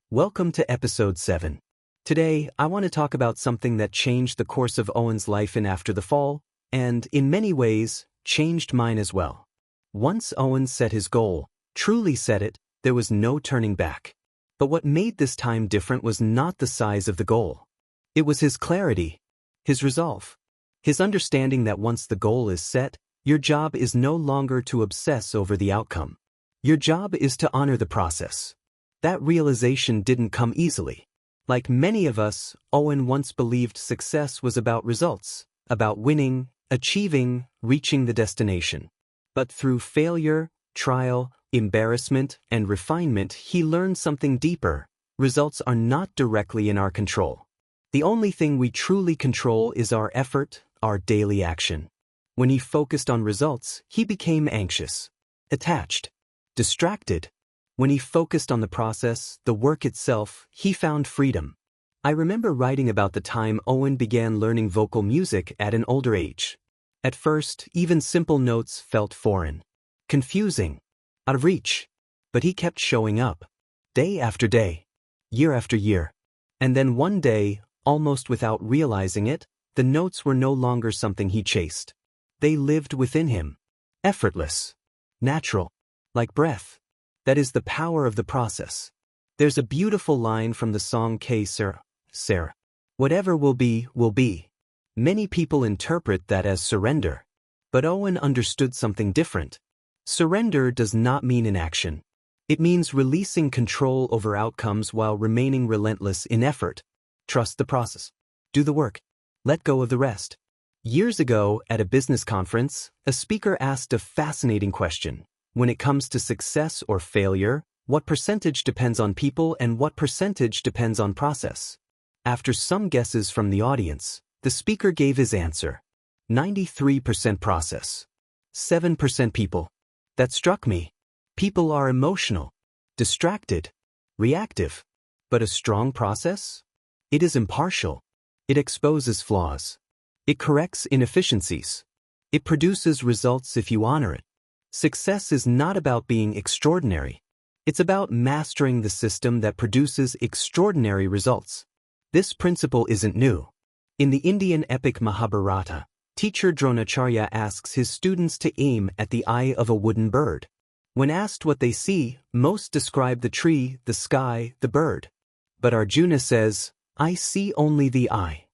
Welcome to episode 7. Today, I want to talk about something that changed the course of Owen's life in After the Fall, and in many ways, changed mine as well. Once Owen set his goal, truly set it, there was no turning back. But what made this time different was not the size of the goal. It was his clarity, his resolve, his understanding that once the goal is set, your job is no longer to obsess over the outcome. Your job is to honor the process. That realization didn't come easily. Like many of us, Owen once believed success was about results, about winning, achieving, reaching the destination. But through failure, trial, embarrassment, and refinement, he learned something deeper. Results are not directly in our control. The only thing we truly control is our effort, our daily action. When he focused on results, he became anxious, attached, distracted. When he focused on the process, the work itself, he found freedom. I remember writing about the time Owen began learning vocal music at an older age. At first, even simple notes felt foreign, confusing, out of reach. But he kept showing up, day after day, year after year. And then one day, almost without realizing it, the notes were no longer something he chased. They lived within him, effortless, natural, like breath. That is the power of the process. There's a beautiful line from the song K. Sarah. Whatever will be, will be. Many people interpret that as surrender. But Owen understood something different. Surrender does not mean inaction. It means releasing control over outcomes while remaining relentless in effort. Trust the process. Do the work. Let go of the rest. Years ago, at a business conference, a speaker asked a fascinating question. When it comes to success or failure, what percentage depends on people and what percentage depends on process? After some guesses from the audience, the speaker gave his answer. 93% process. 7% people. That struck me. People are emotional, distracted, reactive. But a strong process? It is impartial. It exposes flaws. It corrects inefficiencies. It produces results if you honor it. Success is not about being extraordinary. It's about mastering the system that produces extraordinary results. This principle isn't new. In the Indian epic Mahabharata, teacher Dronacharya asks his students to aim at the eye of a wooden bird. When asked what they see, most describe the tree, the sky, the bird. But Arjuna says, I see only the eye.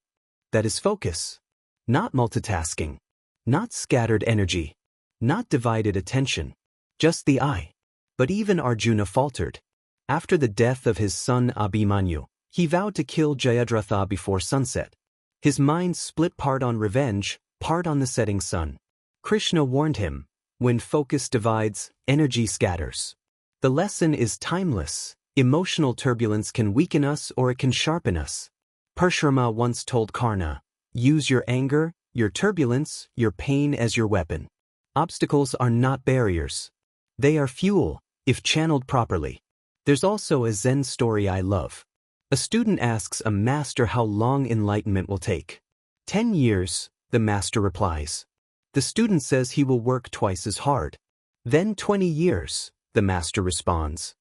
That is focus. Not multitasking. Not scattered energy. Not divided attention. Just the eye. But even Arjuna faltered. After the death of his son Abhimanyu, he vowed to kill Jayadratha before sunset. His mind split part on revenge, part on the setting sun. Krishna warned him, when focus divides, energy scatters. The lesson is timeless. Emotional turbulence can weaken us or it can sharpen us. Parshurama once told Karna, use your anger, your turbulence, your pain as your weapon. Obstacles are not barriers. They are fuel, if channeled properly. There's also a Zen story I love. A student asks a master how long enlightenment will take. 10 years, the master replies. The student says he will work twice as hard. Then 20 years, the master responds.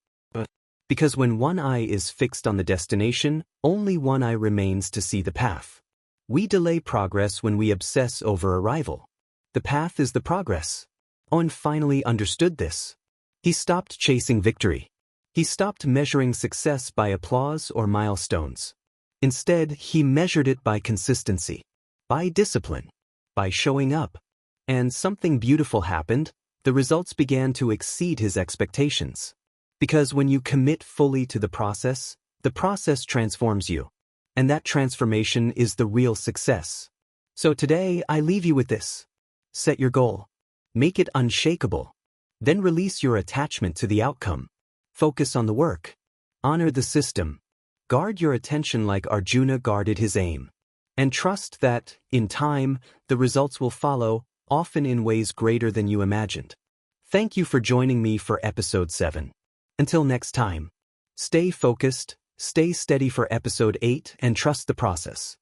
Because when one eye is fixed on the destination, only one eye remains to see the path. We delay progress when we obsess over arrival. The path is the progress. Owen finally understood this. He stopped chasing victory. He stopped measuring success by applause or milestones. Instead, he measured it by consistency, by discipline, by showing up. And something beautiful happened. The results began to exceed his expectations. Because when you commit fully to the process transforms you. And that transformation is the real success. So today, I leave you with this. Set your goal. Make it unshakable. Then release your attachment to the outcome. Focus on the work. Honor the system. Guard your attention like Arjuna guarded his aim. And trust that, in time, the results will follow, often in ways greater than you imagined. Thank you for joining me for episode 7. Until next time, stay focused, stay steady for episode 8, and trust the process.